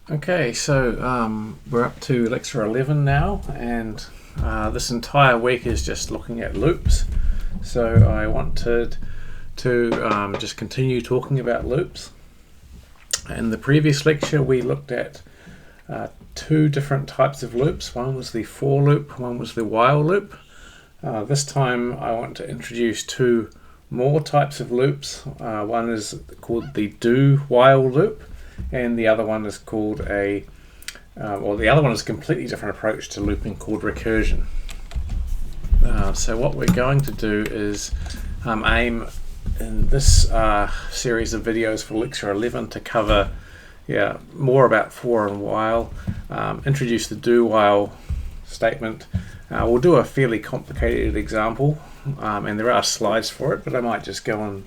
Okay, so we're up to lecture 11 now, and this entire week is just looking at loops. So I wanted to just continue talking about loops. In the previous lecture, we looked at two different types of loops. One was the for loop, one was the while loop. This time I want to introduce two more types of loops. One is called the do while loop, and the other one is called the other one is a completely different approach to looping called recursion. So what we're going to do is aim in this series of videos for lecture 11 to cover more about for and while, introduce the do while statement. We'll do a fairly complicated example, and there are slides for it, but I might just go and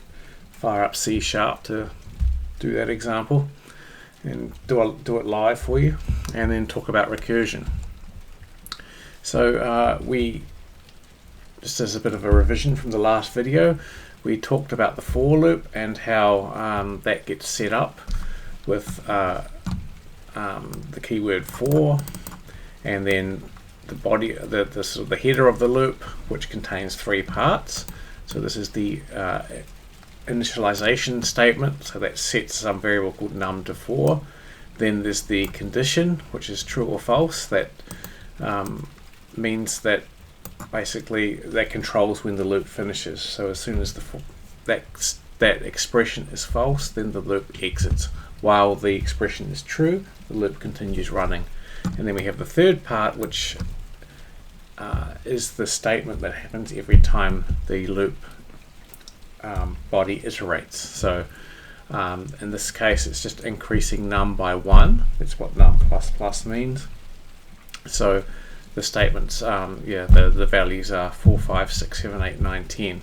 fire up C# to do that example and do it live for you, and then talk about recursion. So we, just as a bit of a revision from the last video, we talked about the for loop and how that gets set up with the keyword for, and then the body, the sort of the header of the loop, which contains three parts. So this is the initialization statement, so that sets some variable called num to for. Then there's the condition, which is true or false. That means that basically that controls when the loop finishes. So as soon as that expression is false, then the loop exits. While the expression is true, the loop continues running. And then we have the third part, which is the statement that happens every time the loop body iterates. So in this case, it's just increasing num by 1. That's what num plus plus means. So the statements, the values are 4, 5, 6, 7, 8, 9, 10.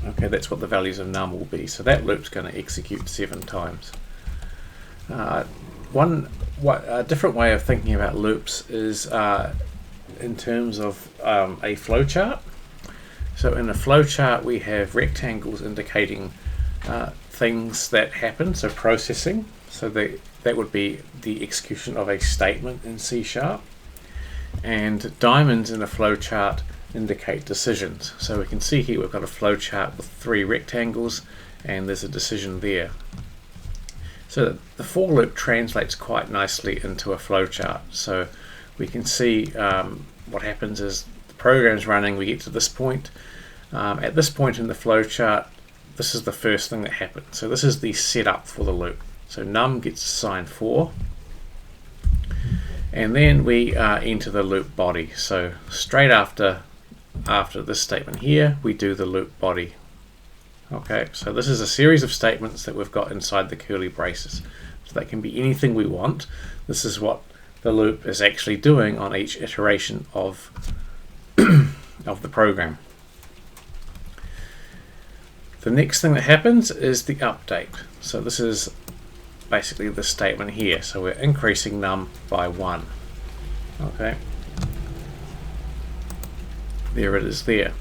Okay, that's what the values of num will be. So that loop's going to execute 7 times. A different way of thinking about loops is in terms of a flowchart. So in a flowchart, we have rectangles indicating things that happen, so processing. So that would be the execution of a statement in C#. And diamonds in a flowchart indicate decisions. So we can see here we've got a flowchart with 3 rectangles, and there's a decision there. So the for loop translates quite nicely into a flowchart. So we can see what happens is the program's running, we get to this point. At this point in the flowchart, this is the first thing that happens. So this is the setup for the loop. So num gets assigned 4. And then we enter the loop body. So straight after this statement here, we do the loop body. Okay, so this is a series of statements that we've got inside the curly braces. So that can be anything we want. This is what the loop is actually doing on each iteration of the program. The next thing that happens is the update. So this is basically the statement here. So we're increasing num by 1. Okay, there it is there.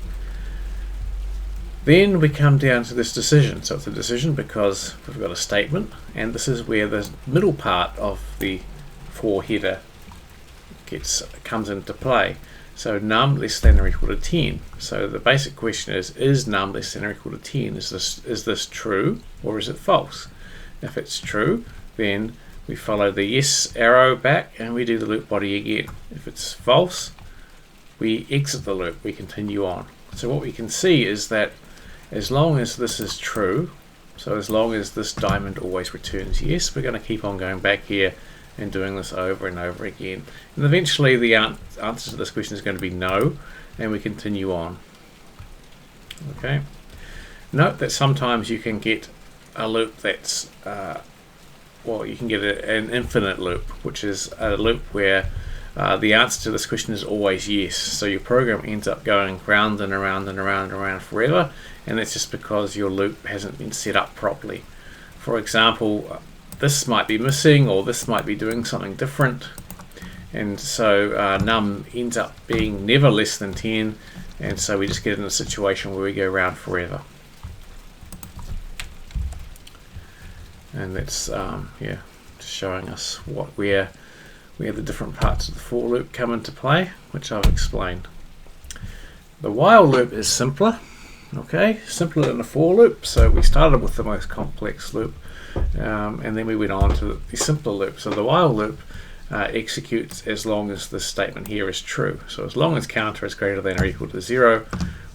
Then we come down to this decision. So it's a decision because we've got a statement, and this is where the middle part of the for header comes into play. So num less than or equal to 10. So the basic question is num less than or equal to 10? Is this true or is it false? If it's true, then we follow the yes arrow back and we do the loop body again. If it's false, we exit the loop, we continue on. So what we can see is that as long as this is true, so as long as this diamond always returns yes, we're going to keep on going back here and doing this over and over again. And eventually the answer to this question is going to be no, and we continue on. Okay. Note that sometimes you can get a loop that's, you can get an infinite loop, which is a loop where the answer to this question is always yes. So your program ends up going round and around and around and around forever, and that's just because your loop hasn't been set up properly. For example, this might be missing, or this might be doing something different, and so num ends up being never less than 10, and so we just get in a situation where we go round forever. And that's just showing us where the different parts of the for loop come into play, which I've explained. The while loop is simpler, okay, simpler than the for loop. So we started with the most complex loop, and then we went on to the simpler loop. So the while loop executes as long as this statement here is true. So as long as counter is greater than or equal to 0,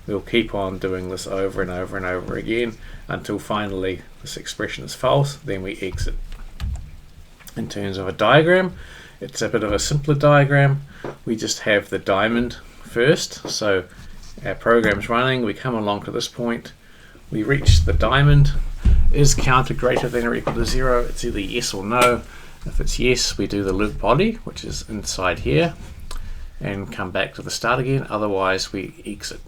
we'll keep on doing this over and over and over again until finally this expression is false, then we exit. In terms of a diagram, it's a bit of a simpler diagram. We just have the diamond first. So our program's running, we come along to this point, we reach the diamond. Is counter greater than or equal to 0? It's either yes or no. If it's yes, we do the loop body, which is inside here, and come back to the start again. Otherwise, we exit.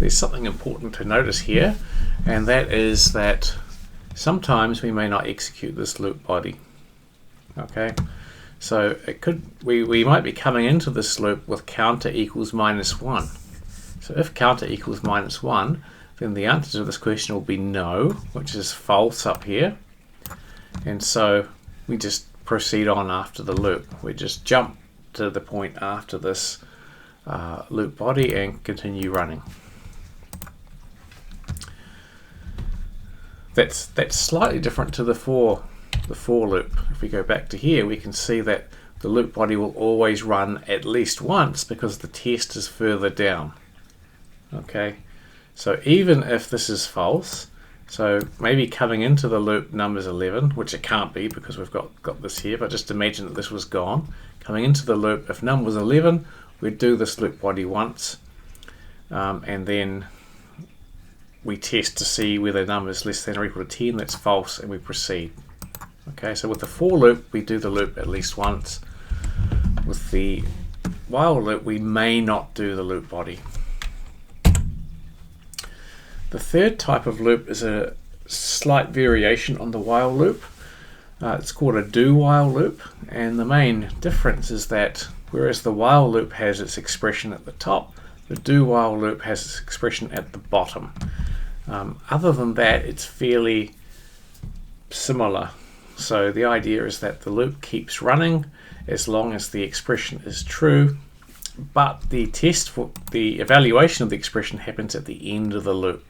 There's something important to notice here, and that is that sometimes we may not execute this loop body. Okay, so it could we might be coming into this loop with counter equals -1. So if counter equals -1, then the answer to this question will be no, which is false up here. And so we just proceed on after the loop. We just jump to the point after this loop body and continue running. That's slightly different to the for loop. If we go back to here, we can see that the loop body will always run at least once because the test is further down. Okay, so even if this is false, so maybe coming into the loop number's 11, which it can't be because we've got this here, but just imagine that this was gone. Coming into the loop, if num was 11, we'd do this loop body once, and then we test to see whether number is less than or equal to 10, that's false, and we proceed. Okay, so with the for loop, we do the loop at least once. With the while loop, we may not do the loop body. The third type of loop is a slight variation on the while loop. It's called a do-while loop, and the main difference is that whereas the while loop has its expression at the top, the do-while loop has its expression at the bottom. Other than that, it's fairly similar. So the idea is that the loop keeps running as long as the expression is true, but the test for the evaluation of the expression happens at the end of the loop.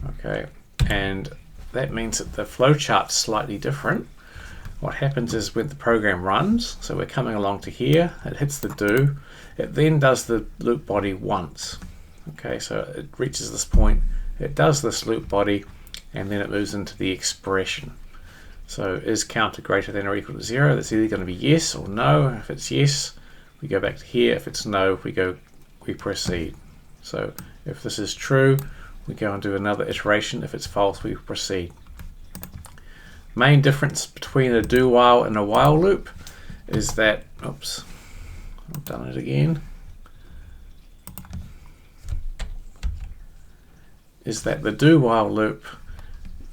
Okay, and that means that the flowchart's slightly different. What happens is when the program runs, so we're coming along to here, it hits the do, it then does the loop body once. Okay, so it reaches this point, it does this loop body, and then it moves into the expression. So is counter greater than or equal to 0? That's either going to be yes or no. If it's yes, we go back to here. If it's no, we proceed. So if this is true, we go and do another iteration. If it's false, we proceed. Main difference between a do while and a while loop is that, oops, I've done it again, is that the do while loop,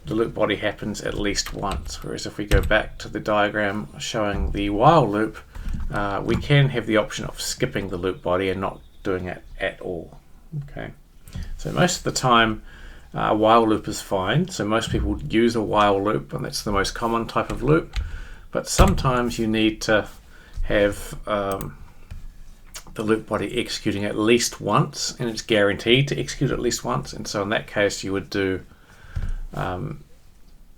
the loop body happens at least once, whereas if we go back to the diagram showing the while loop, we can have the option of skipping the loop body and not doing it at all. Okay, so most of the time a while loop is fine, so most people use a while loop, and that's the most common type of loop, but sometimes you need to have the loop body executing at least once, and it's guaranteed to execute at least once, and so in that case you would do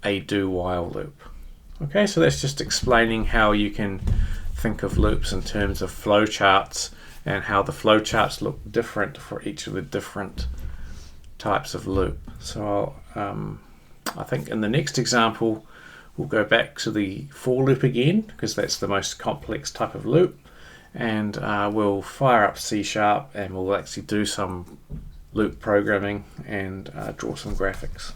a do while loop. Okay, so that's just explaining how you can think of loops in terms of flowcharts and how the flowcharts look different for each of the different types of loop. So I think in the next example we'll go back to the for loop again, because that's the most complex type of loop, and we'll fire up C# and we'll actually do some loop programming and draw some graphics.